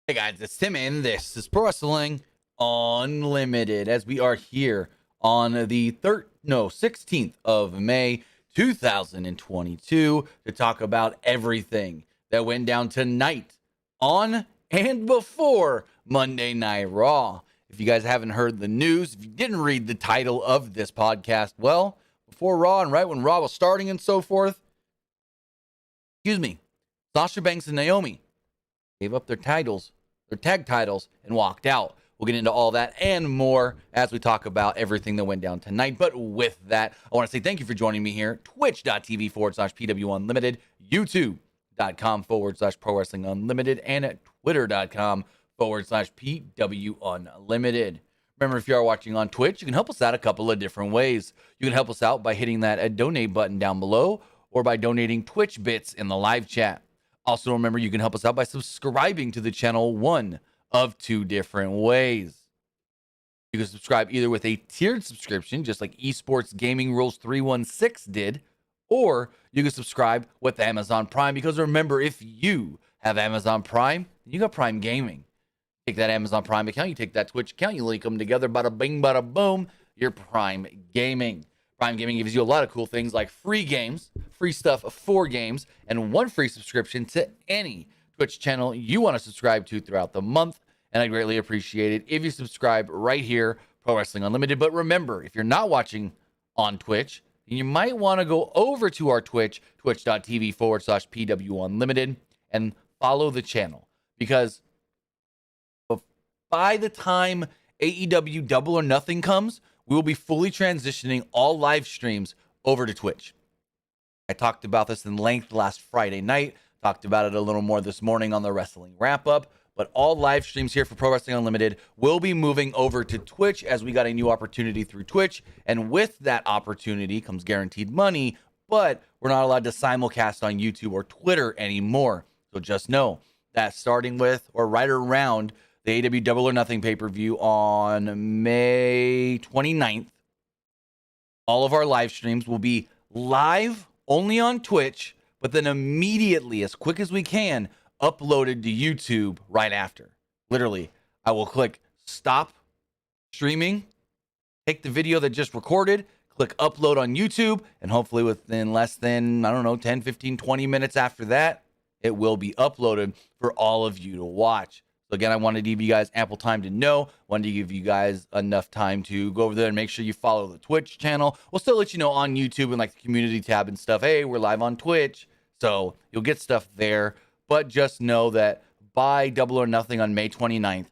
Hey guys, it's Tim and this is Pro Wrestling Unlimited as we are here on the 16th of May 2022 to talk about everything that went down tonight on and before Monday Night Raw. If you guys haven't heard the news, if you didn't read the title of this podcast, well, before Raw and right when Raw was starting and so forth, Sasha Banks and Naomi gave up their tag titles, and walked out. We'll get into all that and more as we talk about everything that went down tonight. But with that, I want to say thank you for joining me here. Twitch.tv/PWU Unlimited, YouTube.com/Pro Wrestling Unlimited, and at Twitter.com/PWU Unlimited. Remember, if you are watching on Twitch, you can help us out a couple of different ways. You can help us out by hitting that donate button down below or by donating Twitch bits in the live chat. Also, remember, you can help us out by subscribing to the channel one of two different ways. You can subscribe either with a tiered subscription, just like Esports Gaming Rules 316 did, or you can subscribe with Amazon Prime, because remember, if you have Amazon Prime, you got Prime Gaming. Take that Amazon Prime account, you take that Twitch account, you link them together, bada bing, bada boom, you're Prime Gaming. Prime Gaming gives you a lot of cool things like free games, free stuff for games, and one free subscription to any Twitch channel you want to subscribe to throughout the month. And I greatly appreciate it if you subscribe right here, Pro Wrestling Unlimited. But remember, if you're not watching on Twitch, you might want to go over to our Twitch, twitch.tv/PWU Unlimited, and follow the channel. Because by the time AEW Double or Nothing comes, we will be fully transitioning all live streams over to Twitch. I talked about this in length last Friday night, talked about it a little more this morning on the Wrestling Wrap-Up, but all live streams here for Pro Wrestling Unlimited will be moving over to Twitch as we got a new opportunity through Twitch, and with that opportunity comes guaranteed money, but we're not allowed to simulcast on YouTube or Twitter anymore. So just know that starting with or right around the AEW Double or Nothing pay-per-view on May 29th, all of our live streams will be live only on Twitch, but then immediately, as quick as we can, uploaded to YouTube right after. Literally, I will click stop streaming, take the video that just recorded, click upload on YouTube, and hopefully within less than, 10, 15, 20 minutes after that, it will be uploaded for all of you to watch. So again, I wanted to give you guys ample time to know, wanted to give you guys enough time to go over there and make sure you follow the Twitch channel. We'll still let you know on YouTube and like the community tab and stuff, hey, we're live on Twitch. So you'll get stuff there, but just know that by Double or Nothing on May 29th,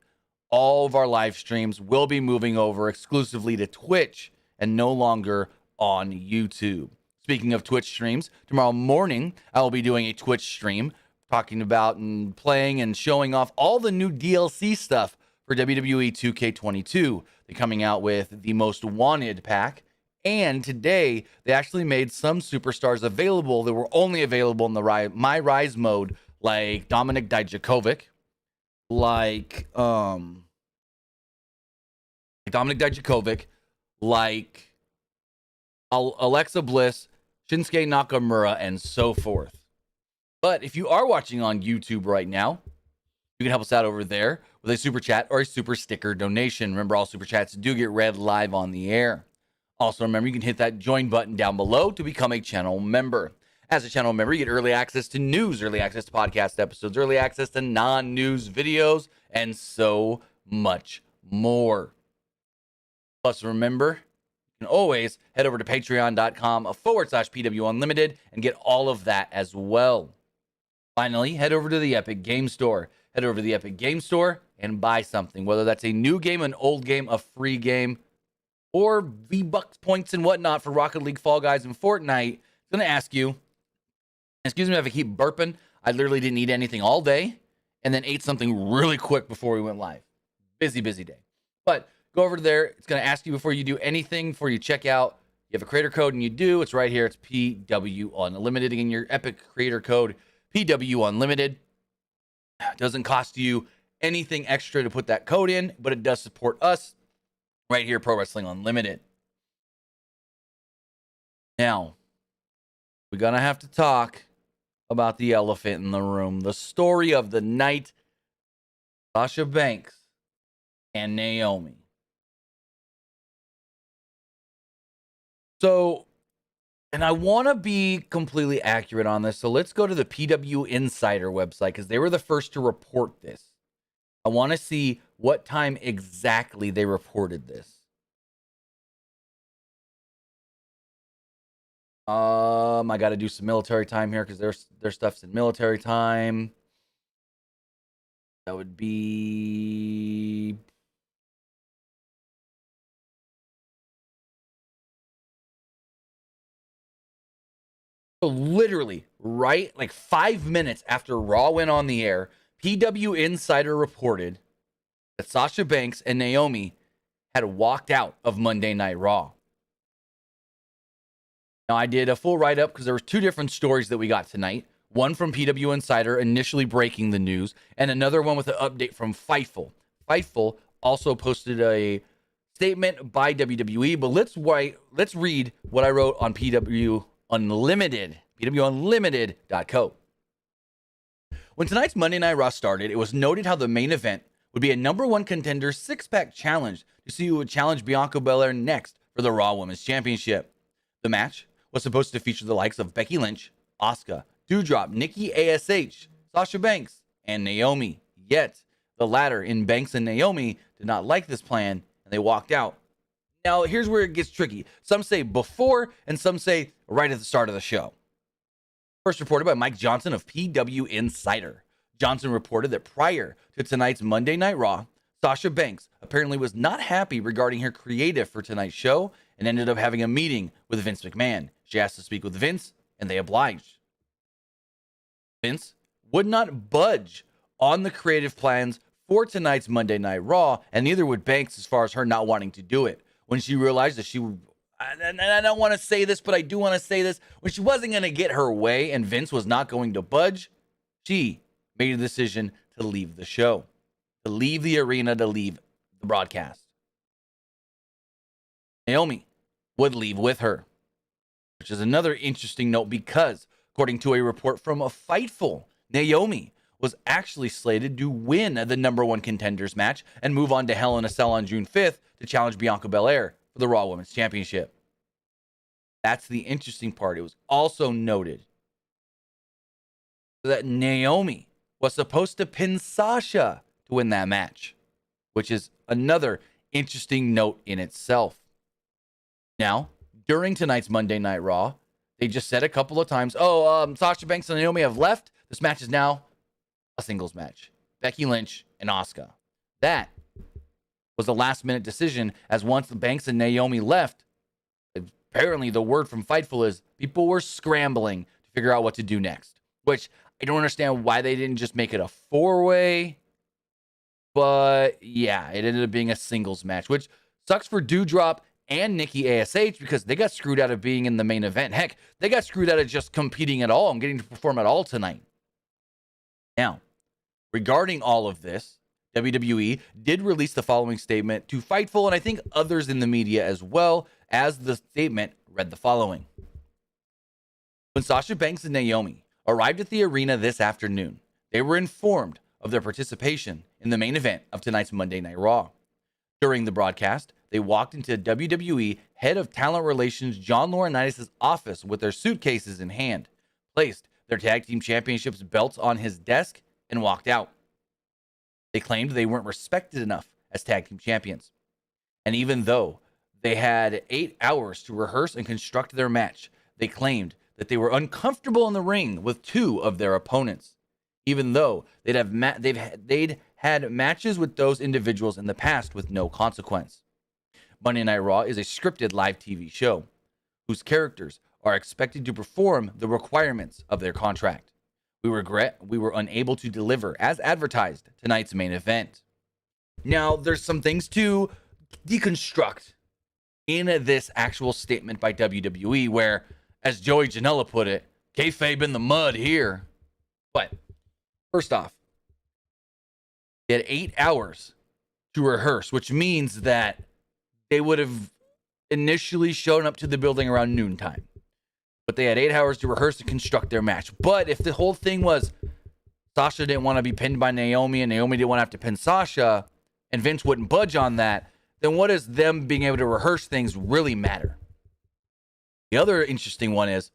all of our live streams will be moving over exclusively to Twitch and no longer on YouTube. Speaking of Twitch streams, tomorrow morning, I will be doing a Twitch stream talking about and playing and showing off all the new DLC stuff for WWE 2K22. They're coming out with the Most Wanted pack. And today, they actually made some superstars available that were only available in the My Rise mode, like Dominik Dijakovic, like Alexa Bliss, Shinsuke Nakamura, and so forth. But if you are watching on YouTube right now, you can help us out over there with a super chat or a super sticker donation. Remember, all super chats do get read live on the air. Also, remember, you can hit that join button down below to become a channel member. As a channel member, you get early access to news, early access to podcast episodes, early access to non-news videos, and so much more. Plus, remember, you can always head over to patreon.com/PWU Unlimited and get all of that as well. Finally, head over to the Epic Game Store. Head over to the Epic Game Store and buy something, whether that's a new game, an old game, a free game, or V-Bucks points and whatnot for Rocket League, Fall Guys, and Fortnite. It's going to ask you, excuse me if I keep burping, I literally didn't eat anything all day and then ate something really quick before we went live. Busy day. But go over there. It's going to ask you before you do anything, before you check out. You have a creator code and you do. It's right here. It's PW Unlimited. Again, your Epic creator code, PW Unlimited. Doesn't cost you anything extra to put that code in, but it does support us right here, Pro Wrestling Unlimited. Now, we're going to have to talk about the elephant in the room, the story of the night, Sasha Banks and Naomi. So, and I want to be completely accurate on this. So let's go to the PW Insider website because they were the first to report this. I want to see what time exactly they reported this. I got to do some military time here because their stuff's in military time. That would be so literally right like 5 minutes after Raw went on the air, PW Insider reported that Sasha Banks and Naomi had walked out of Monday Night Raw. Now, I did a full write-up because there were two different stories that we got tonight. One from PW Insider initially breaking the news, and another one with an update from Fightful. Fightful also posted a statement by WWE, but let's read what I wrote on PW Unlimited, pwunlimited.co. When tonight's Monday Night Raw started, it was noted how the main event would be a number one contender six-pack challenge to see who would challenge Bianca Bel-Air next for the Raw Women's Championship. The match was supposed to feature the likes of Becky Lynch, Asuka, Doudrop, Nikki ASH, Sasha Banks, and Naomi. Yet, the latter in Banks and Naomi did not like this plan, and they walked out. Now, here's where it gets tricky. Some say before, and some say right at the start of the show. First reported by Mike Johnson of PW Insider. Johnson reported that prior to tonight's Monday Night Raw, Sasha Banks apparently was not happy regarding her creative for tonight's show and ended up having a meeting with Vince McMahon. She asked to speak with Vince, and they obliged. Vince would not budge on the creative plans for tonight's Monday Night Raw, and neither would Banks as far as her not wanting to do it. When she realized that I don't want to say this, but I do want to say this, when she wasn't going to get her way and Vince was not going to budge, she made a decision to leave the show, to leave the arena, to leave the broadcast. Naomi would leave with her, which is another interesting note because, according to a report from Fightful, Naomi was actually slated to win the number one contenders match and move on to Hell in a Cell on June 5th to challenge Bianca Belair for the Raw Women's Championship. That's the interesting part. It was also noted that Naomi was supposed to pin Sasha to win that match, which is another interesting note in itself. Now, during tonight's Monday Night Raw, they just said a couple of times, Sasha Banks and Naomi have left. This match is now a singles match. Becky Lynch and Asuka. That was a last-minute decision, as once the Banks and Naomi left, apparently the word from Fightful is people were scrambling to figure out what to do next, which I don't understand why they didn't just make it a four-way, but yeah, it ended up being a singles match, which sucks for Doudrop and Nikki ASH because they got screwed out of being in the main event. Heck, they got screwed out of just competing at all and getting to perform at all tonight. Now, regarding all of this, WWE did release the following statement to Fightful and I think others in the media as well, as the statement read the following. When Sasha Banks and Naomi arrived at the arena this afternoon, they were informed of their participation in the main event of tonight's Monday Night Raw. During the broadcast, they walked into WWE Head of Talent Relations John Laurinaitis' office with their suitcases in hand, placed their tag team championships belts on his desk, and walked out. They claimed they weren't respected enough as tag team champions. And even though they had 8 hours to rehearse and construct their match, they claimed that they were uncomfortable in the ring with two of their opponents, even though they'd had matches with those individuals in the past with no consequence. Monday Night Raw is a scripted live TV show whose characters are expected to perform the requirements of their contract. We regret we were unable to deliver as advertised tonight's main event. Now, there's some things to deconstruct in this actual statement by WWE where, as Joey Janela put it, kayfabe in the mud here. But first off, they had 8 hours to rehearse, which means that they would have initially shown up to the building around noontime. But they had 8 hours to rehearse and construct their match. But if the whole thing was Sasha didn't want to be pinned by Naomi, and Naomi didn't want to have to pin Sasha, and Vince wouldn't budge on that, then what does them being able to rehearse things really matter? The other interesting one is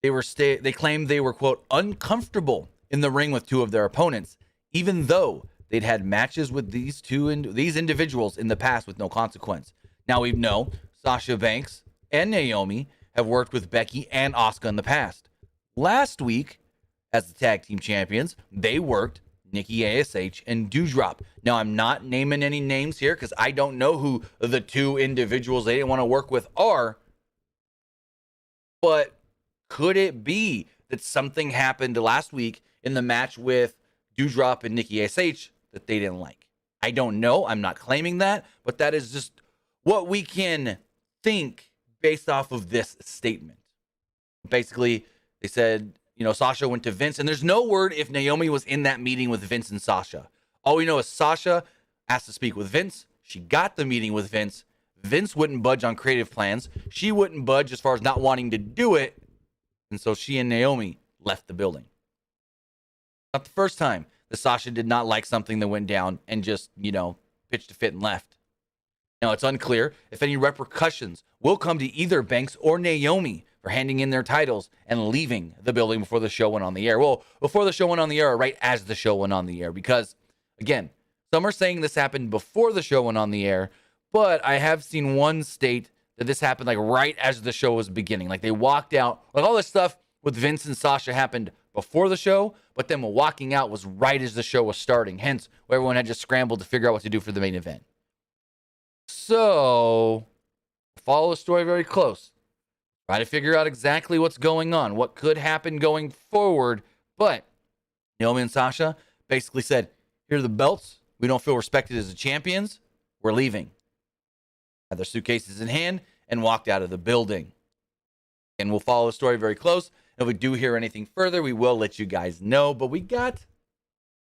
they claimed they were, quote, uncomfortable in the ring with two of their opponents, even though they'd had matches with these individuals in the past with no consequence. Now we know Sasha Banks and Naomi have worked with Becky and Asuka in the past. Last week, as the tag team champions, they worked Nikki ASH and Doudrop. Now, I'm not naming any names here because I don't know who the two individuals they didn't want to work with are. But could it be that something happened last week in the match with Doudrop and Nikki ASH that they didn't like? I don't know. I'm not claiming that, but that is just what we can think based off of this statement. Basically, they said, Sasha went to Vince, and there's no word if Naomi was in that meeting with Vince and Sasha. All we know is Sasha asked to speak with Vince. She got the meeting with Vince. Vince wouldn't budge on creative plans. She wouldn't budge as far as not wanting to do it. And so she and Naomi left the building. Not the first time that Sasha did not like something that went down and just, pitched a fit and left. Now, it's unclear if any repercussions will come to either Banks or Naomi for handing in their titles and leaving the building before the show went on the air. Well, before the show went on the air, or right as the show went on the air, because, again, some are saying this happened before the show went on the air, but I have seen one state that this happened like right as the show was beginning. Like they walked out, like all this stuff with Vince and Sasha happened before the show, but then walking out was right as the show was starting. Hence, where everyone had just scrambled to figure out what to do for the main event. So, follow the story very close. Try to figure out exactly what's going on, what could happen going forward. But Naomi and Sasha basically said, here are the belts. We don't feel respected as the champions. We're leaving. Had their suitcases in hand and walked out of the building. And we'll follow the story very close. If we do hear anything further, we will let you guys know. But we got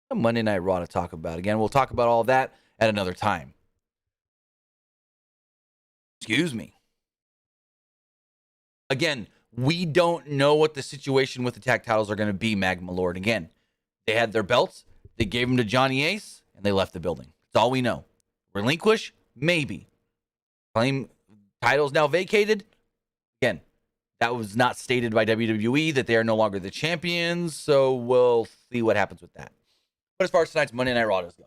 a Monday Night Raw to talk about. Again, we'll talk about all that at another time. Excuse me. Again, we don't know what the situation with the tag titles are going to be, Magma Lord. Again, they had their belts. They gave them to Johnny Ace, and they left the building. That's all we know. Relinquish? Maybe. Claim titles now vacated? Again, that was not stated by WWE that they are no longer the champions, so we'll see what happens with that. But as far as tonight's Monday Night Raw does go,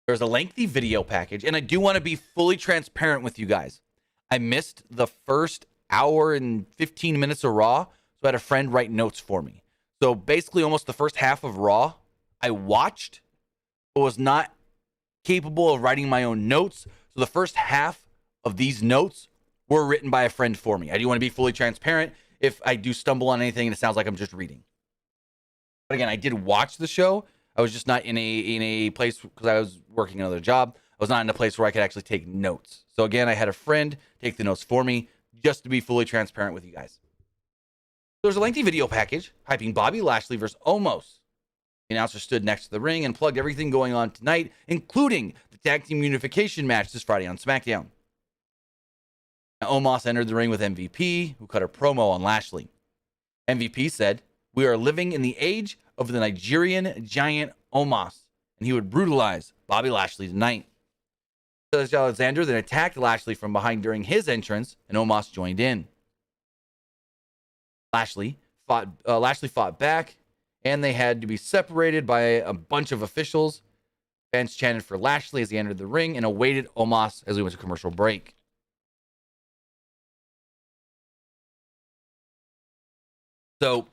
there's a lengthy video package, and I do want to be fully transparent with you guys. I missed the first hour and 15 minutes of Raw, so I had a friend write notes for me. So basically almost the first half of Raw, I watched, but was not capable of writing my own notes. So the first half of these notes were written by a friend for me. I do want to be fully transparent if I do stumble on anything and it sounds like I'm just reading. But again, I did watch the show. I was just not in a place because I was working another job. I was not in a place where I could actually take notes. So again, I had a friend take the notes for me just to be fully transparent with you guys. There's a lengthy video package hyping Bobby Lashley versus Omos. The announcer stood next to the ring and plugged everything going on tonight, including the tag team unification match this Friday on SmackDown. Now, Omos entered the ring with MVP, who cut a promo on Lashley. MVP said, "We are living in the age of the Nigerian giant Omos, and he would brutalize Bobby Lashley tonight." Alexander then attacked Lashley from behind during his entrance, and Omos joined in. Lashley fought back, and they had to be separated by a bunch of officials. Fans chanted for Lashley as he entered the ring and awaited Omos as we went to commercial break. So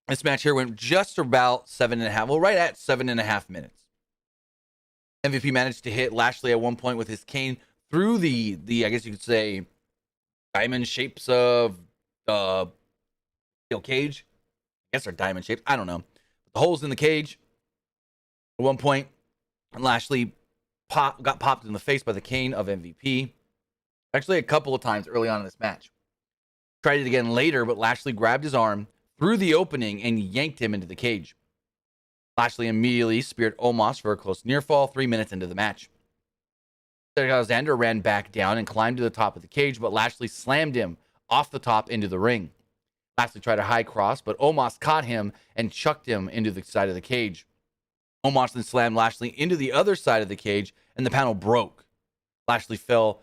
this match here went just about 7.5, well, right at 7.5 minutes. MVP managed to hit Lashley at one point with his cane through the I guess you could say, diamond shapes of steel cage. I guess they're diamond shaped. I don't know. The holes in the cage. At one point, Lashley got popped in the face by the cane of MVP. Actually, a couple of times early on in this match. Tried it again later, but Lashley grabbed his arm through the opening and yanked him into the cage. Lashley immediately speared Omos for a close near fall 3 minutes into the match. Alexander ran back down and climbed to the top of the cage, but Lashley slammed him off the top into the ring. Lashley tried a high cross, but Omos caught him and chucked him into the side of the cage. Omos then slammed Lashley into the other side of the cage, and the panel broke. Lashley fell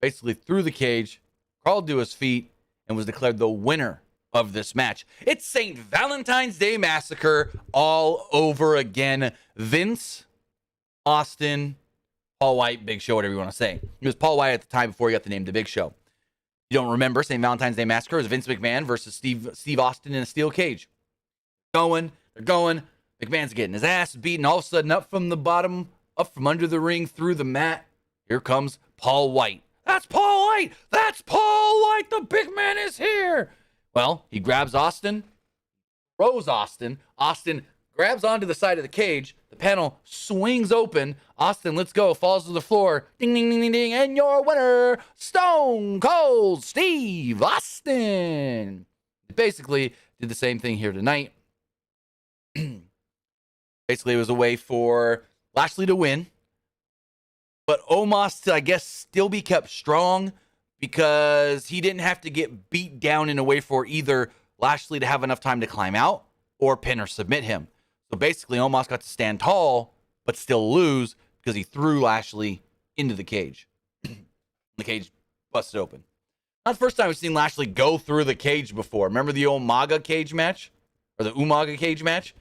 basically through the cage, crawled to his feet, and was declared the winner of this match. It's St. Valentine's Day Massacre all over again. Vince, Austin, Paul White, Big Show, whatever you want to say. It was Paul White at the time before he got the name The Big Show. You don't remember, St. Valentine's Day Massacre was Vince McMahon versus Steve Austin in a steel cage. They're going. McMahon's getting his ass beaten. All of a sudden, up from the bottom, up from under the ring, through the mat, here comes Paul White. That's Paul White! That's Paul White! The big man is here! Well, he grabs Austin, throws Austin. Austin grabs onto the side of the cage. The panel swings open. Austin, let's go, falls to the floor. Ding, ding, ding, ding, ding. And your winner, Stone Cold Steve Austin. Basically, did the same thing here tonight. Basically, it was a way for Lashley to win. But Omos to, I guess, still be kept strong because he didn't have to get beat down in a way for either Lashley to have enough time to climb out or pin or submit him. So basically, Omos got to stand tall but still lose because he threw Lashley into the cage. The cage busted open. Not the first time we've seen Lashley go through the cage before. Remember the Umaga cage match? Or the Umaga cage match?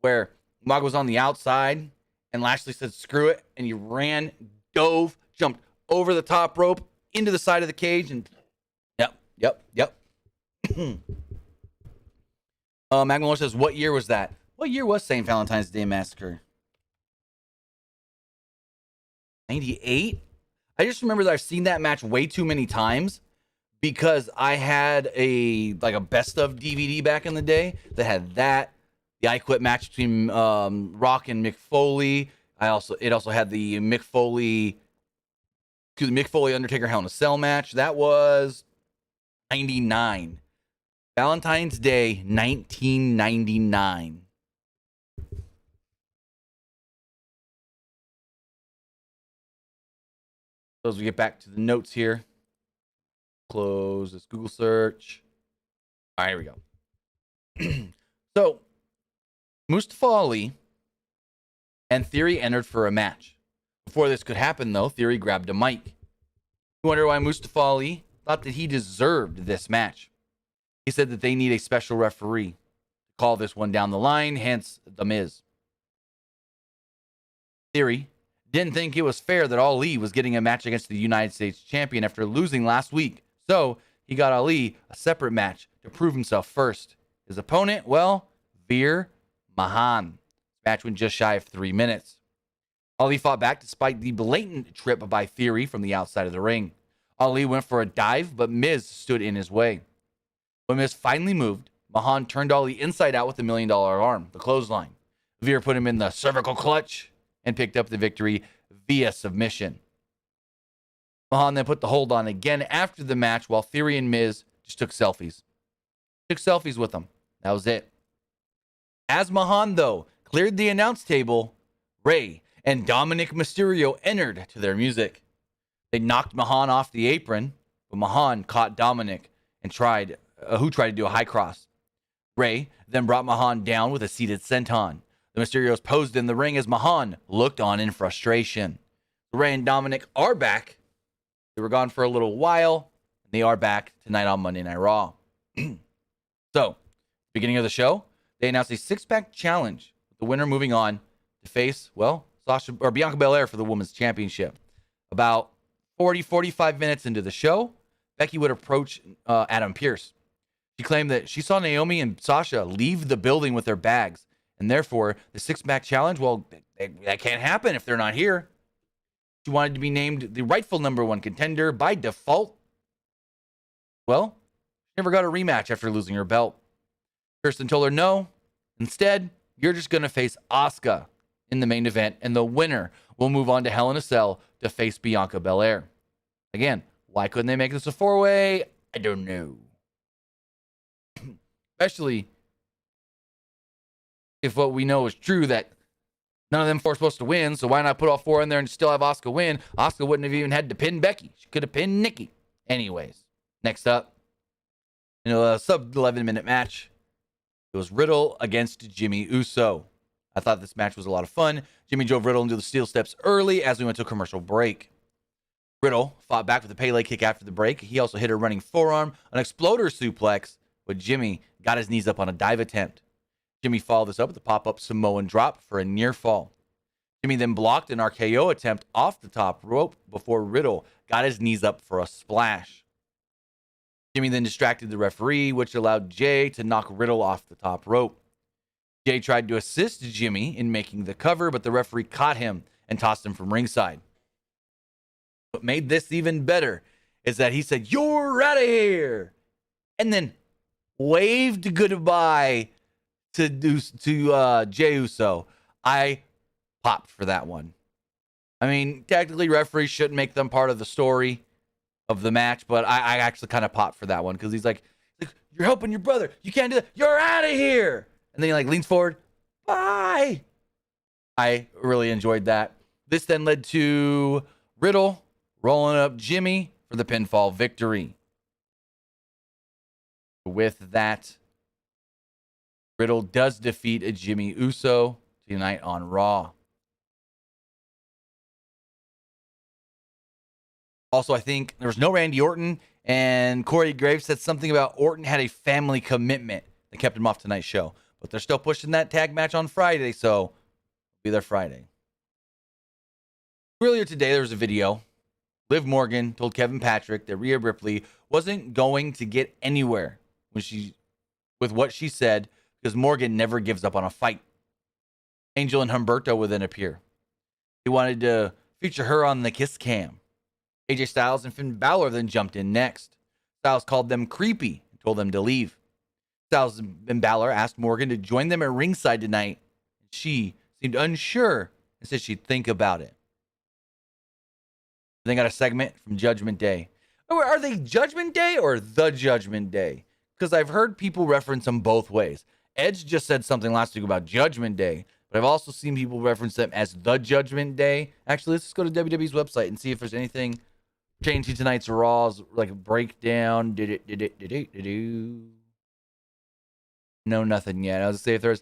Where Umaga was on the outside and Lashley said, screw it. And he ran, dove, jumped over the top rope into the side of the cage. And yep. Magmalore says, what year was that? What year was St. Valentine's Day Massacre? 98? I just remember that I've seen that match way too many times because I had a best of DVD back in the day that had that, the I Quit match between Rock and Mick Foley. It also had the Mick Foley Undertaker Hell in a Cell match. That was 99. Valentine's Day 1999. So as we get back to the notes here, close this Google search. All right, here we go. So Mustafa Ali and Theory entered for a match. Before this could happen, though, Theory grabbed a mic. You wonder why Mustafa Ali thought that he deserved this match. He said that they need a special referee to call this one down the line, hence The Miz. Theory didn't think it was fair that Ali was getting a match against the United States champion after losing last week, so he got Ali a separate match to prove himself first. His opponent, well, Veer Mahaan. This match went just shy of 3 minutes. Ali fought back despite the blatant trip by Theory from the outside of the ring. Ali went for a dive, but Miz stood in his way. When Miz finally moved, Mahaan turned Ali inside out with the $1 Million arm, the clothesline. Veer put him in the cervical clutch and picked up the victory via submission. Mahaan then put the hold on again after the match while Theory and Miz just took selfies. Took selfies with them. That was it. As Mahaan, though, cleared the announce table, Rey and Dominic Mysterio entered to their music. They knocked Mahaan off the apron, but Mahaan caught Dominic and who tried to do a high cross. Rey then brought Mahaan down with a seated senton. The Mysterios posed in the ring as Mahaan looked on in frustration. Rey and Dominic are back. They were gone for a little while, and they are back tonight on Monday Night Raw. So, beginning of the show, they announced a six-pack challenge, with the winner moving on to face, Sasha or Bianca Bel-Air for the Women's Championship. About 45 minutes into the show, Becky would approach Adam Pearce. She claimed that she saw Naomi and Sasha leave the building with their bags, and therefore the six-pack challenge, that can't happen if they're not here. She wanted to be named the rightful number one contender by default. Well, she never got a rematch after losing her belt. Kirsten told her no. Instead, you're just going to face Asuka in the main event, and the winner will move on to Hell in a Cell to face Bianca Belair. Again, why couldn't they make this a four-way? I don't know. Especially if what we know is true, that none of them four are supposed to win, so why not put all four in there and still have Asuka win? Asuka wouldn't have even had to pin Becky. She could have pinned Nikki. Anyways, next up, a sub 11-minute match. It was Riddle against Jimmy Uso. I thought this match was a lot of fun. Jimmy drove Riddle into the steel steps early as we went to a commercial break. Riddle fought back with a Pele kick after the break. He also hit a running forearm, an exploder suplex, but Jimmy got his knees up on a dive attempt. Jimmy followed this up with a pop-up Samoan drop for a near fall. Jimmy then blocked an RKO attempt off the top rope before Riddle got his knees up for a splash. Jimmy then distracted the referee, which allowed Jay to knock Riddle off the top rope. Jay tried to assist Jimmy in making the cover, but the referee caught him and tossed him from ringside. What made this even better is that he said, "You're out of here," and then waved goodbye to Jey Uso. I popped for that one. I mean, technically, referees shouldn't make them part of the story of the match, but I actually kind of popped for that one because he's like, "You're helping your brother. You can't do that. You're out of here." And then he leans forward. Bye. I really enjoyed that. This then led to Riddle rolling up Jimmy for the pinfall victory. With that, Riddle does defeat a Jimmy Uso tonight on Raw. Also, I think there was no Randy Orton, and Corey Graves said something about Orton had a family commitment that kept him off tonight's show. But they're still pushing that tag match on Friday, so it'll be there Friday. Earlier today, there was a video. Liv Morgan told Kevin Patrick that Rhea Ripley wasn't going to get anywhere with what she said because Morgan never gives up on a fight. Angel and Humberto would then appear. He wanted to feature her on the kiss cam. AJ Styles and Finn Balor then jumped in next. Styles called them creepy and told them to leave. Styles and Balor asked Morgan to join them at ringside tonight. She seemed unsure and said she'd think about it. They got a segment from Judgment Day. Are they Judgment Day or the Judgment Day? Because I've heard people reference them both ways. Edge just said something last week about Judgment Day, but I've also seen people reference them as the Judgment Day. Actually, let's just go to WWE's website and see if there's anything changing tonight's Raw's breakdown. No, nothing yet. I was gonna say if there's.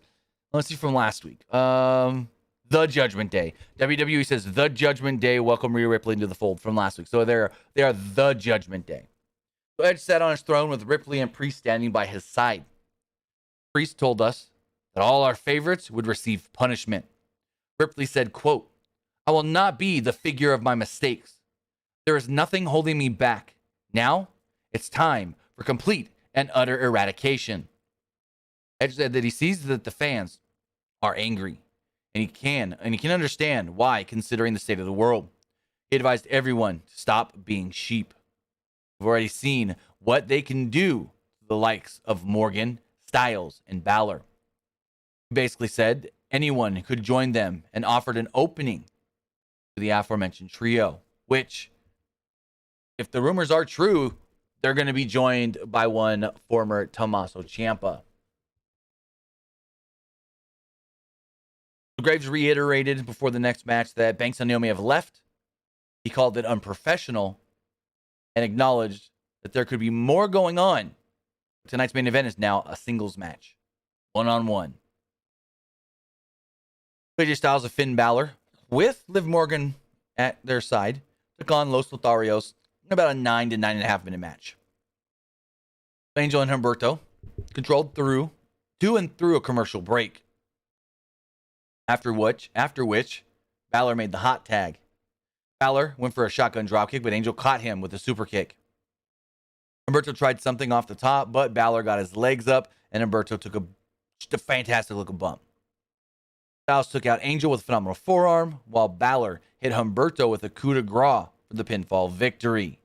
Let's see from last week. The Judgment Day. WWE says the Judgment Day. Welcome Rhea Ripley into the fold from last week. So they are the Judgment Day. So Edge sat on his throne with Ripley and Priest standing by his side. Priest told us that all our favorites would receive punishment. Ripley said, quote, "I will not be the figure of my mistakes. There is nothing holding me back. Now it's time for complete and utter eradication." Edge said that he sees that the fans are angry, and he can understand why, considering the state of the world. He advised everyone to stop being sheep. We've already seen what they can do to the likes of Morgan, Styles, and Balor. He basically said anyone could join them and offered an opening to the aforementioned trio, which, if the rumors are true, they're going to be joined by one former Tommaso Ciampa. Graves reiterated before the next match that Banks and Naomi have left. He called it unprofessional and acknowledged that there could be more going on. Tonight's main event is now a singles match, one-on-one. AJ Styles of Finn Balor, with Liv Morgan at their side, took on Los Lotharios in about a 9 to 9.5 minute match. Angel and Humberto controlled through a commercial break. After which, Balor made the hot tag. Balor went for a shotgun dropkick, but Angel caught him with a super kick. Humberto tried something off the top, but Balor got his legs up, and Humberto took a fantastic looking bump. Styles took out Angel with a phenomenal forearm, while Balor hit Humberto with a coup de grace for the pinfall victory.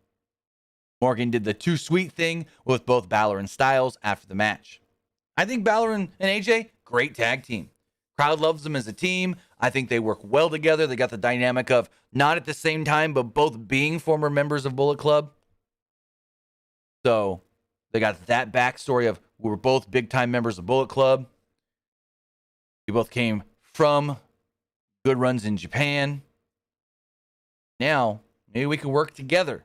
Morgan did the too sweet thing with both Balor and Styles after the match. I think Balor and AJ, great tag team. Crowd loves them as a team. I think they work well together. They got the dynamic of not at the same time, but both being former members of Bullet Club. So they got that backstory of we were both big-time members of Bullet Club. We both came from good runs in Japan. Now, maybe we can work together in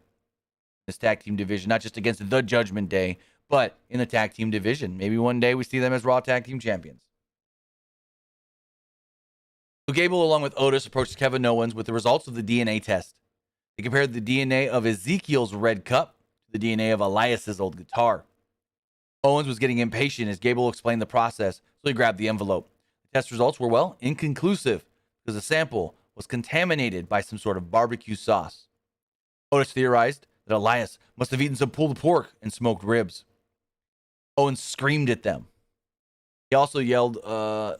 this tag team division, not just against the Judgment Day, but in the tag team division. Maybe one day we see them as Raw Tag Team Champions. So Gable, along with Otis, approached Kevin Owens with the results of the DNA test. They compared the DNA of Ezekiel's red cup to the DNA of Elias's old guitar. Owens was getting impatient as Gable explained the process, so he grabbed the envelope. The test results were, well, inconclusive because the sample was contaminated by some sort of barbecue sauce. Otis theorized that Elias must have eaten some pulled pork and smoked ribs. Owens screamed at them. He also yelled at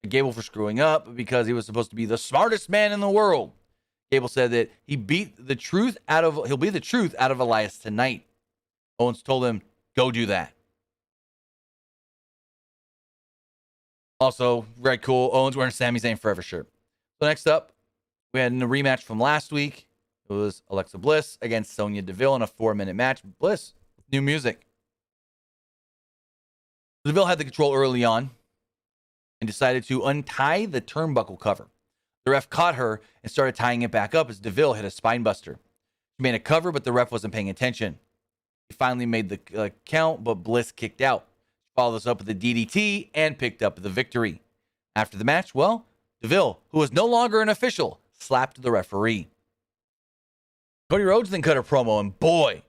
Gable for screwing up because he was supposed to be the smartest man in the world. Gable said that he'll be the truth out of Elias tonight. Owens told him, go do that. Also, very cool. Owens wearing a Sami Zayn Forever shirt. So next up, we had a rematch from last week. It was Alexa Bliss against Sonya Deville in a 4-minute match. Bliss, new music. Deville had the control early on and decided to untie the turnbuckle cover. The ref caught her and started tying it back up as Deville hit a spine buster. She made a cover, but the ref wasn't paying attention. He finally made the count, but Bliss kicked out. She followed this up with a DDT and picked up the victory. After the match, well, Deville, who was no longer an official, slapped the referee. Cody Rhodes then cut a promo, and boy,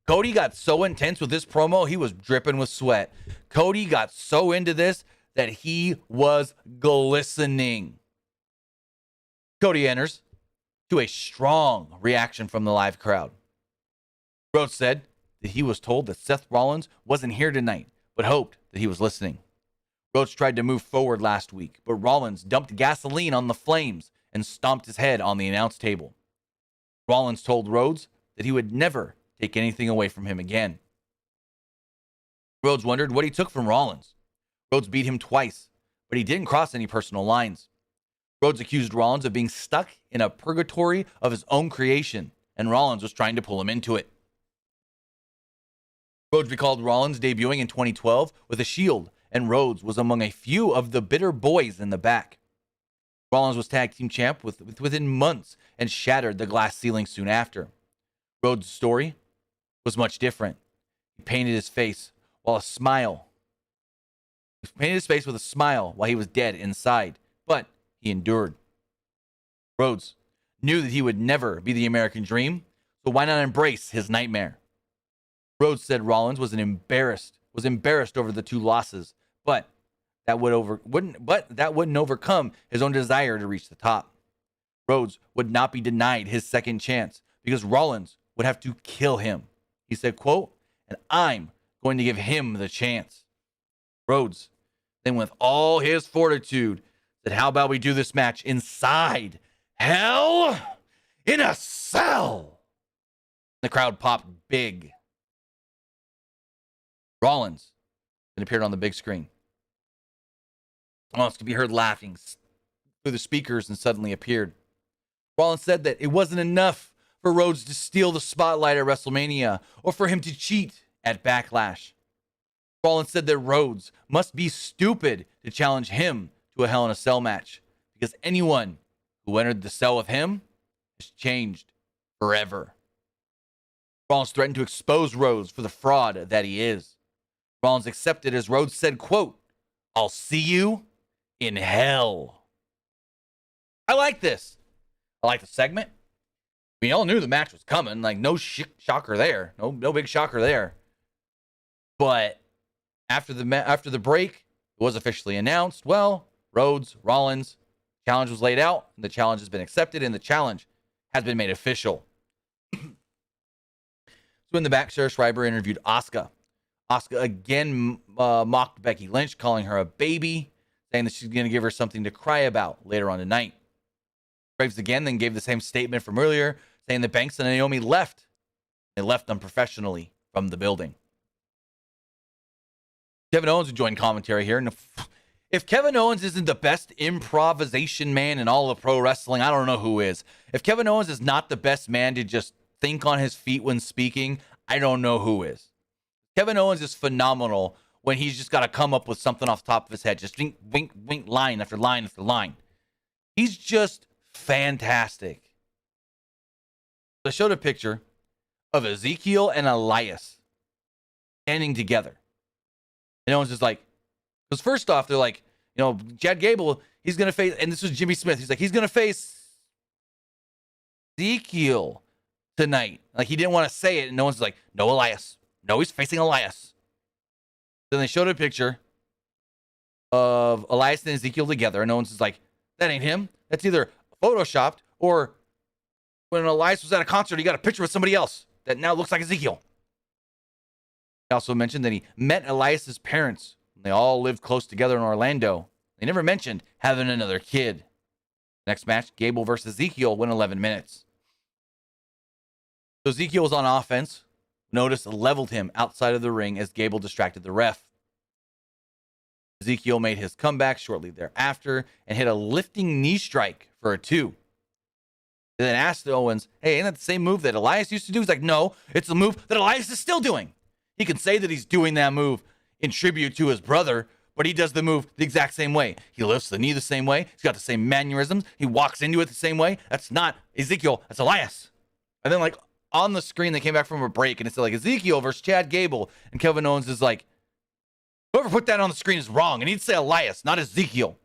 Cody got so intense with this promo, he was dripping with sweat. Cody got so into this that he was glistening. Cody enters to a strong reaction from the live crowd. Rhodes said that he was told that Seth Rollins wasn't here tonight, but hoped that he was listening. Rhodes tried to move forward last week, but Rollins dumped gasoline on the flames and stomped his head on the announce table. Rollins told Rhodes that he would never take anything away from him again. Rhodes wondered what he took from Rollins. Rhodes beat him twice, but he didn't cross any personal lines. Rhodes accused Rollins of being stuck in a purgatory of his own creation, and Rollins was trying to pull him into it. Rhodes recalled Rollins debuting in 2012 with a shield, and Rhodes was among a few of the bitter boys in the back. Rollins was tag team champ within months and shattered the glass ceiling soon after. Rhodes' story was much different. He painted his face with a smile while he was dead inside, but he endured. Rhodes knew that he would never be the American dream, so why not embrace his nightmare? Rhodes said Rollins was embarrassed over the 2 losses, but that wouldn't overcome his own desire to reach the top. Rhodes would not be denied his second chance because Rollins would have to kill him. He said, quote, and I'm going to give him the chance. Rhodes then, with all his fortitude, said, how about we do this match inside Hell in a Cell? The crowd popped big. Rollins then appeared on the big screen. Rollins could be heard laughing through the speakers and suddenly appeared. Rollins said that it wasn't enough for Rhodes to steal the spotlight at WrestleMania or for him to cheat at Backlash. Rollins said that Rhodes must be stupid to challenge him to a Hell in a Cell match because anyone who entered the cell with him has changed forever. Rollins threatened to expose Rhodes for the fraud that he is. Rollins accepted as Rhodes said, quote, I'll see you in hell. I like this. I like the segment. We all knew the match was coming. Like, no shocker there. No big shocker there. But after the break, it was officially announced. Well, Rhodes, Rollins, challenge was laid out. And the challenge has been accepted, and the challenge has been made official. So in the back, Sarah Schreiber interviewed Asuka. Asuka again mocked Becky Lynch, calling her a baby, saying that she's going to give her something to cry about later on tonight. Graves again then gave the same statement from earlier, saying that Banks and Naomi left. They left unprofessionally from the building. Kevin Owens would join commentary here. And if Kevin Owens isn't the best improvisation man in all of pro wrestling, I don't know who is. If Kevin Owens is not the best man to just think on his feet when speaking, I don't know who is. Kevin Owens is phenomenal when he's just got to come up with something off the top of his head. Just wink, wink, wink, line after line after line. He's just fantastic. I showed a picture of Ezekiel and Elias standing together. And Owens is like, because first off, they're like, Chad Gable, he's going to face, and this was Jimmy Smith. He's like, he's going to face Ezekiel tonight. Like, he didn't want to say it, and no one's like, no, Elias. No, he's facing Elias. Then they showed a picture of Elias and Ezekiel together, and no one's just like, that ain't him. That's either photoshopped or when Elias was at a concert, he got a picture with somebody else that now looks like Ezekiel. He also mentioned that he met Elias's parents when they all lived close together in Orlando. They never mentioned having another kid. Next match, Gable versus Ezekiel, went 11 minutes. So Ezekiel was on offense. Notice leveled him outside of the ring as Gable distracted the ref. Ezekiel made his comeback shortly thereafter and hit a lifting knee strike for a 2. And then asked Owens, hey, ain't that the same move that Elias used to do? He's like, no, it's the move that Elias is still doing. He can say that he's doing that move in tribute to his brother, but he does the move the exact same way. He lifts the knee the same way. He's got the same mannerisms. He walks into it the same way. That's not Ezekiel. That's Elias. And then, like, on the screen, they came back from a break, and it said, like, Ezekiel versus Chad Gable. And Kevin Owens is like, whoever put that on the screen is wrong. It needs to say Elias, not Ezekiel.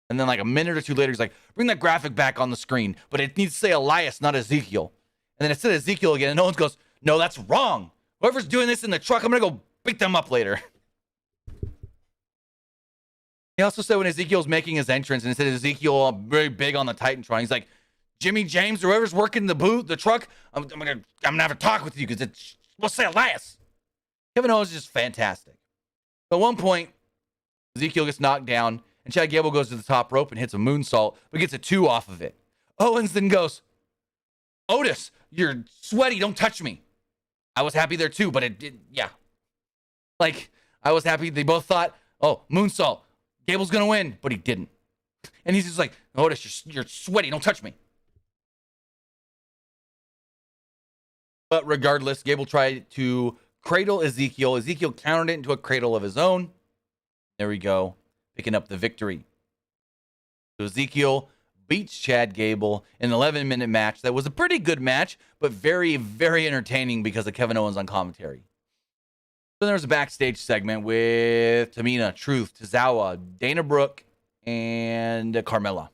And then, like, a minute or two later, he's like, bring that graphic back on the screen. But it needs to say Elias, not Ezekiel. And then it said Ezekiel again, and Owens goes, no, that's wrong. Whoever's doing this in the truck, I'm going to go beat them up later. He also said when Ezekiel's making his entrance, and it said Ezekiel very big on the Titantron, he's like, Jimmy James, or whoever's working the truck, I'm gonna have a talk with you because it's supposed to say Elias. Kevin Owens is just fantastic. But at one point, Ezekiel gets knocked down, and Chad Gable goes to the top rope and hits a moonsault, but gets a 2 off of it. Owens then goes, Otis, you're sweaty, don't touch me. I was happy there too, but it did, yeah. Like, I was happy. They both thought, oh, moonsault. Gable's going to win, but he didn't. And he's just like, Otis, you're sweaty. Don't touch me. But regardless, Gable tried to cradle Ezekiel. Ezekiel countered it into a cradle of his own. There we go, picking up the victory. So Ezekiel beats Chad Gable in an 11-minute match. That was a pretty good match, but very, very entertaining because of Kevin Owens on commentary. So there was a backstage segment with Tamina, Truth, Tozawa, Dana Brooke, and Carmella.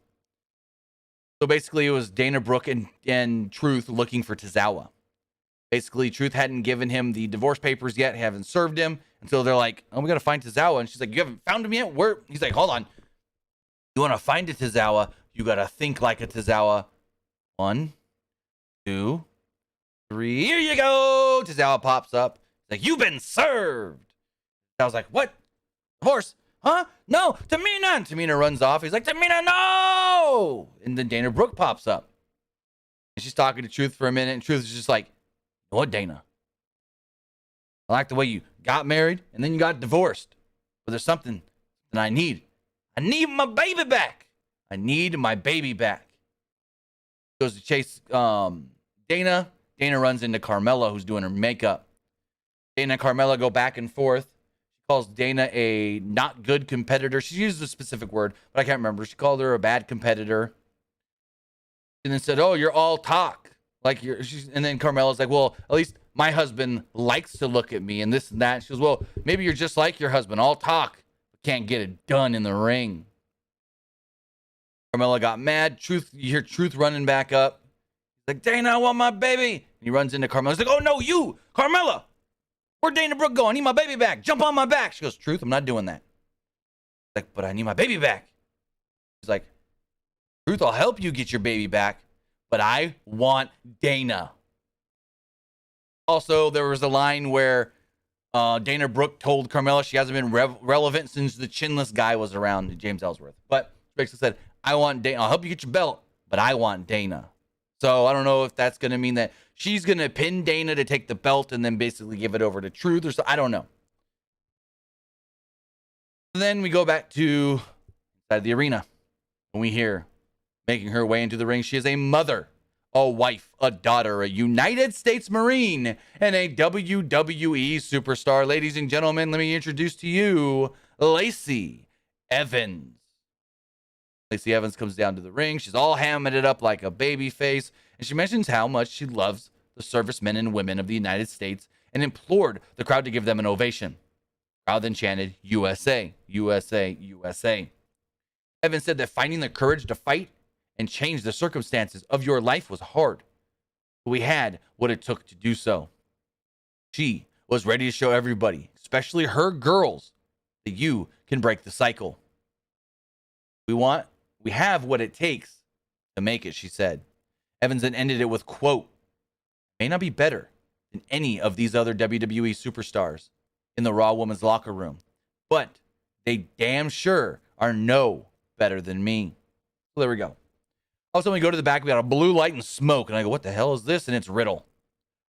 So basically, it was Dana Brooke and Truth looking for Tozawa. Basically, Truth hadn't given him the divorce papers yet, haven't served him. And so they're like, oh, we got to find Tozawa. And she's like, you haven't found him yet? Where? He's like, hold on. You want to find a Tozawa, you got to think like a Tozawa. 1, 2, 3. Here you go. Tozawa pops up. He's like, you've been served. I was like, what? Divorce? Huh? No, Tamina. And Tamina runs off. He's like, Tamina, no. And then Dana Brooke pops up. And she's talking to Truth for a minute. And Truth is just like, you know what, Dana? I like the way you got married and then you got divorced. But there's something that I need. I need my baby back. I need my baby back. Goes to chase Dana. Dana runs into Carmella, who's doing her makeup. Dana and Carmella go back and forth. She calls Dana a not good competitor. She used a specific word, but I can't remember. She called her a bad competitor. And then said, oh, you're all talk. Like and then Carmella's like, well, at least my husband likes to look at me and this and that. She goes, well, maybe you're just like your husband, all talk, but can't get it done in the ring. Carmella got mad. You hear Truth running back up. He's like, Dana, I want my baby. And he runs into Carmella. He's like, oh, no, you, Carmella. Where Dana Brooke go? I need my baby back. Jump on my back. She goes, Truth, I'm not doing that. He's like, but I need my baby back. He's like, Truth, I'll help you get your baby back, but I want Dana. Also, there was a line where Dana Brooke told Carmella she hasn't been relevant since the chinless guy was around, James Ellsworth. But she basically said, I want Dana. I'll help you get your belt, but I want Dana. So I don't know if that's going to mean that she's going to pin Dana to take the belt and then basically give it over to Truth or so. I don't know. Then we go back to inside the arena. And we hear making her way into the ring. She is a mother, a wife, a daughter, a United States Marine, and a WWE superstar. Ladies and gentlemen, let me introduce to you Lacey Evans. Lacey Evans comes down to the ring. She's all hamming it up like a baby face. And she mentions how much she loves the servicemen and women of the United States and implored the crowd to give them an ovation. The crowd then chanted, USA, USA, USA. Evans said that finding the courage to fight and change the circumstances of your life was hard. But we had what it took to do so. She was ready to show everybody, especially her girls, that you can break the cycle. We have what it takes to make it, she said. Evans then ended it with, quote, may not be better than any of these other WWE superstars in the Raw Women's locker room, but they damn sure are no better than me. So there we go. Also, when we go to the back, we got a blue light and smoke, and I go, what the hell is this? And it's Riddle.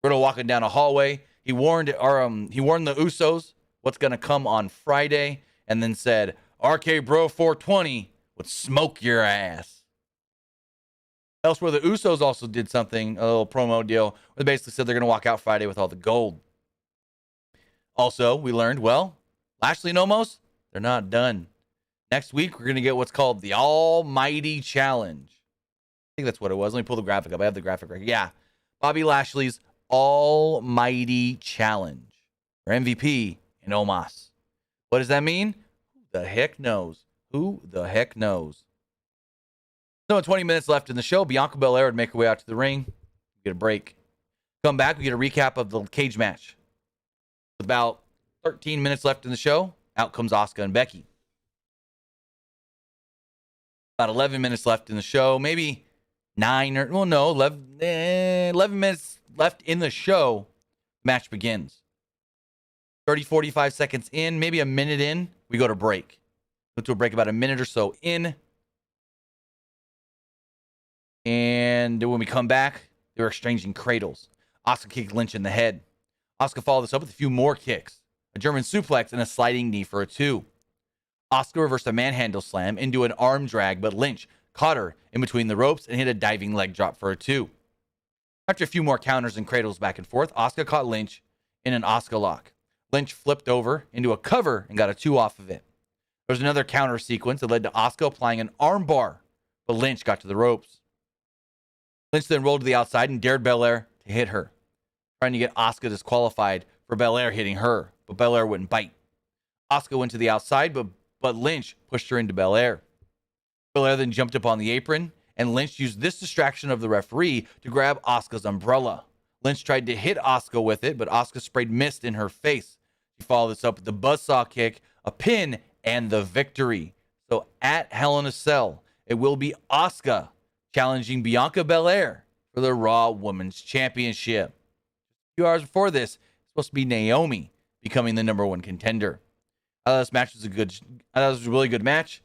Riddle walking down a hallway. He warned the Usos what's going to come on Friday, and then said, RK Bro 420 would smoke your ass. Elsewhere, the Usos also did something, a little promo deal, where they basically said they're going to walk out Friday with all the gold. Also, we learned, well, Lashley and Omos, they're not done. Next week, we're going to get what's called the Almighty Challenge. I think that's what it was. Let me pull the graphic up. I have the graphic right here. Yeah. Bobby Lashley's Almighty Challenge for MVP and Omos. What does that mean? Who the heck knows? Who the heck knows? So 20 minutes left in the show. Bianca Bel-Air would make her way out to the ring. Get a break. Come back. We get a recap of the cage match. With about 13 minutes left in the show, out comes Asuka and Becky. About 11 minutes left in the show. Maybe 11 minutes left in the show. Match begins. 30, 45 seconds in, maybe a minute in, we go to break. Go to a break about a minute or so in. And when we come back, they were exchanging cradles. Asuka kicked Lynch in the head. Asuka followed this up with a few more kicks. A German suplex and a sliding knee for a 2. Asuka reversed a manhandle slam into an arm drag, but Lynch caught her in between the ropes and hit a diving leg drop for a 2. After a few more counters and cradles back and forth, Asuka caught Lynch in an Asuka lock. Lynch flipped over into a cover and got a 2 off of it. There was another counter sequence that led to Asuka applying an arm bar, but Lynch got to the ropes. Lynch then rolled to the outside and dared Bel-Air to hit her, trying to get Asuka disqualified for Bel-Air hitting her, but Bel-Air wouldn't bite. Asuka went to the outside, but Lynch pushed her into Bel-Air. Bel-Air then jumped up on the apron, and Lynch used this distraction of the referee to grab Asuka's umbrella. Lynch tried to hit Asuka with it, but Asuka sprayed mist in her face. She followed this up with the buzzsaw kick, a pin, and the victory. So at Hell in a Cell, it will be Asuka challenging Bianca Belair for the Raw Women's Championship. A few hours before this, it's supposed to be Naomi becoming the number 1 contender. I thought this match was a really good match.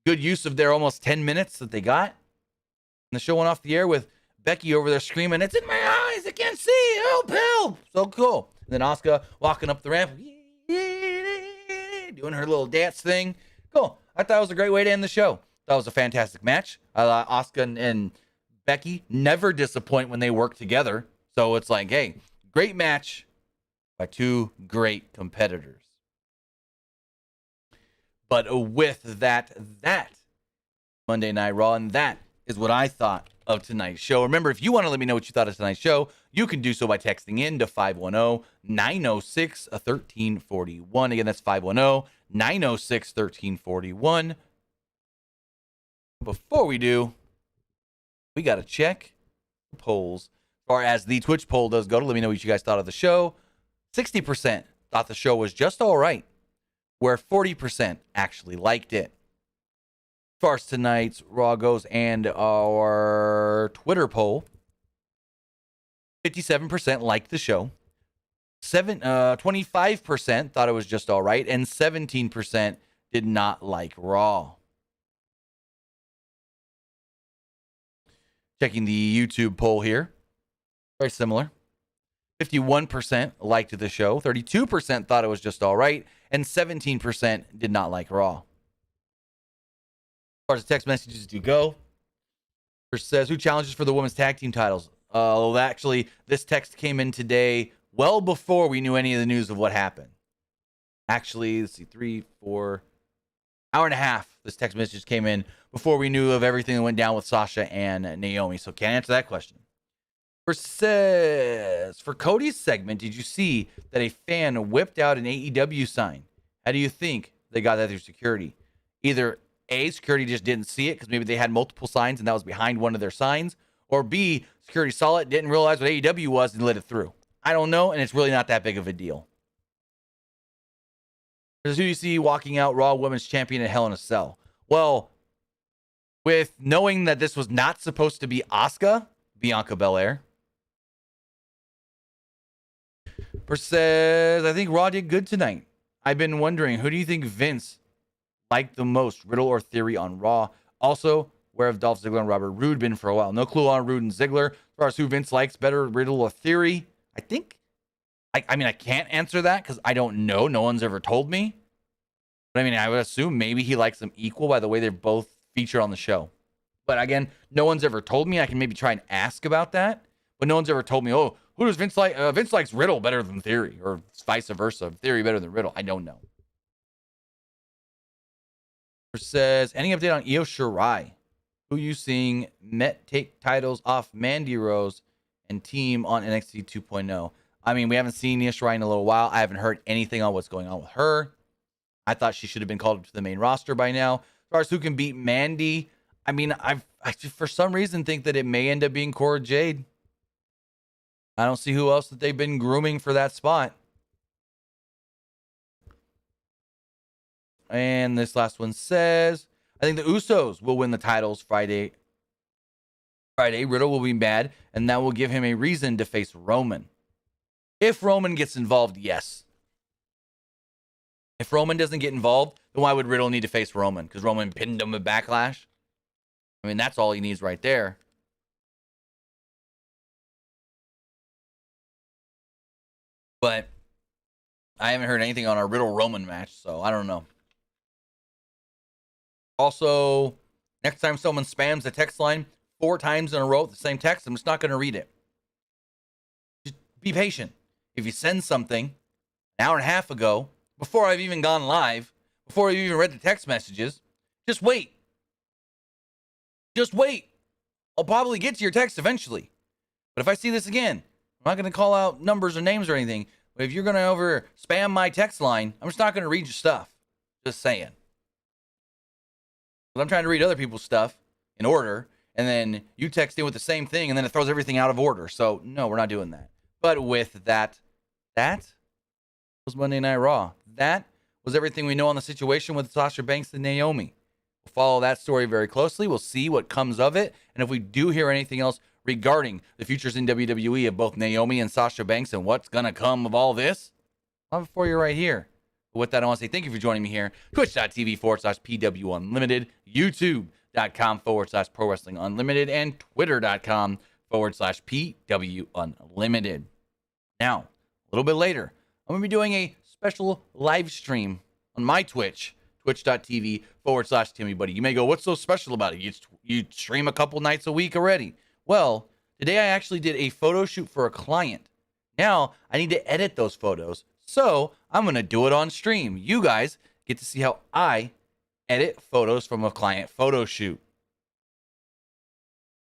Good use of their almost 10 minutes that they got. And the show went off the air with Becky over there screaming, "It's in my eyes, I can't see, help, help." So cool. And then Asuka walking up the ramp, doing her little dance thing. Cool. I thought it was a great way to end the show. That was a fantastic match. Asuka and Becky never disappoint when they work together. So it's like, hey, great match by 2 great competitors. But with that Monday Night Raw, and that is what I thought of tonight's show. Remember, if you want to let me know what you thought of tonight's show, you can do so by texting in to 510-906-1341. Again, that's 510-906-1341. Before we do, we got to check the polls. As far as the Twitch poll does go, to let me know what you guys thought of the show. 60% thought the show was just all right, where 40% actually liked it. As far as tonight's Raw goes and our Twitter poll, 57% liked the show, 25% thought it was just all right, and 17% did not like Raw. Checking the YouTube poll here, very similar. 51% liked the show, 32% thought it was just all right, and 17% did not like Raw. As far as the text messages do go, first says, who challenges for the women's tag team titles? Actually, this text came in today well before we knew any of the news of what happened. Actually, let's see, 3, 4, hour and a half. This text message came in before we knew of everything that went down with Sasha and Naomi. So can't answer that question. First says, for Cody's segment, did you see that a fan whipped out an AEW sign? How do you think they got that through security? Either A, security just didn't see it because maybe they had multiple signs and that was behind one of their signs, or B, security saw it, didn't realize what AEW was, and let it through. I don't know, and it's really not that big of a deal. Who do you see walking out Raw Women's Champion at Hell in a Cell? Well, with knowing that this was not supposed to be Asuka, Bianca Bel-Air. Says, I think Raw did good tonight. I've been wondering, who do you think Vince liked the most, Riddle or Theory on Raw? Also, where have Dolph Ziggler and Robert Roode been for a while? No clue on Roode and Ziggler. As far as who Vince likes better, Riddle or Theory, I think. I mean, I can't answer that because I don't know. No one's ever told me. But I mean, I would assume maybe he likes them equal by the way they're both featured on the show. But again, no one's ever told me. I can maybe try and ask about that. But no one's ever told me, oh, who does Vince like? Vince likes Riddle better than Theory, or vice versa. Theory better than Riddle. I don't know. Says, any update on Io Shirai? Who you seeing Met take titles off Mandy Rose and team on NXT 2.0? I mean, we haven't seen Io Shirai in a little while. I haven't heard anything on what's going on with her. I thought she should have been called up to the main roster by now. As far as who can beat Mandy, I mean, I for some reason think that it may end up being Cora Jade. I don't see who else that they've been grooming for that spot. And this last one says, I think the Usos will win the titles Friday. Riddle will be mad, and that will give him a reason to face Roman. If Roman gets involved, yes. If Roman doesn't get involved, then why would Riddle need to face Roman? Because Roman pinned him at Backlash? I mean, that's all he needs right there. But I haven't heard anything on our Riddle-Roman match, so I don't know. Also, next time someone spams the text line 4 times in a row with the same text, I'm just not going to read it. Just be patient. If you send something an hour and a half ago, before I've even gone live, before I've even read the text messages, just wait. Just wait. I'll probably get to your text eventually. But if I see this again, I'm not going to call out numbers or names or anything. But if you're going to over spam my text line, I'm just not going to read your stuff. Just saying. But I'm trying to read other people's stuff in order, and then you text in with the same thing, and then it throws everything out of order. So, no, we're not doing that. But with that was Monday Night Raw. That was everything we know on the situation with Sasha Banks and Naomi. We'll follow that story very closely. We'll see what comes of it. And if we do hear anything else regarding the futures in WWE of both Naomi and Sasha Banks and what's going to come of all this, I'll have it for you right here. But with that, I want to say thank you for joining me here. Twitch.tv/PW Unlimited, YouTube.com/Pro Wrestling Unlimited, and Twitter.com/PW Unlimited. Now, a little bit later, I'm going to be doing a special live stream on my Twitch, twitch.tv/TimmyBuddy. You may go, what's so special about it? You stream a couple nights a week already. Well, today I actually did a photo shoot for a client. Now, I need to edit those photos. So, I'm going to do it on stream. You guys get to see how I edit photos from a client photo shoot.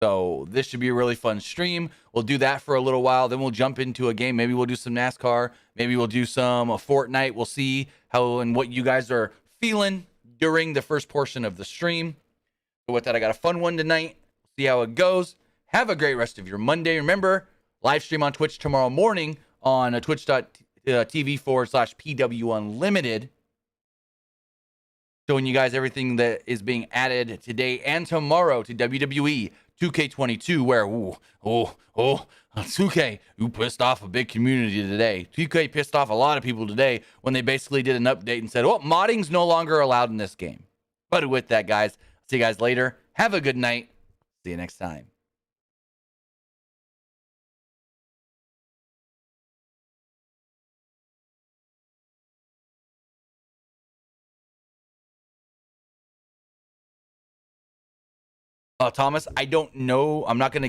So, this should be a really fun stream. We'll do that for a little while. Then we'll jump into a game. Maybe we'll do some NASCAR. Maybe we'll do some Fortnite. We'll see how and what you guys are feeling during the first portion of the stream. But with that, I got a fun one tonight. See how it goes. Have a great rest of your Monday. Remember, live stream on Twitch tomorrow morning on twitch.tv/PW Unlimited. Showing you guys everything that is being added today and tomorrow to WWE 2K22, where, 2K, you pissed off a big community today. 2K pissed off a lot of people today when they basically did an update and said, modding's no longer allowed in this game. But with that, guys, see you guys later. Have a good night. See you next time. Thomas, I don't know. I'm not going to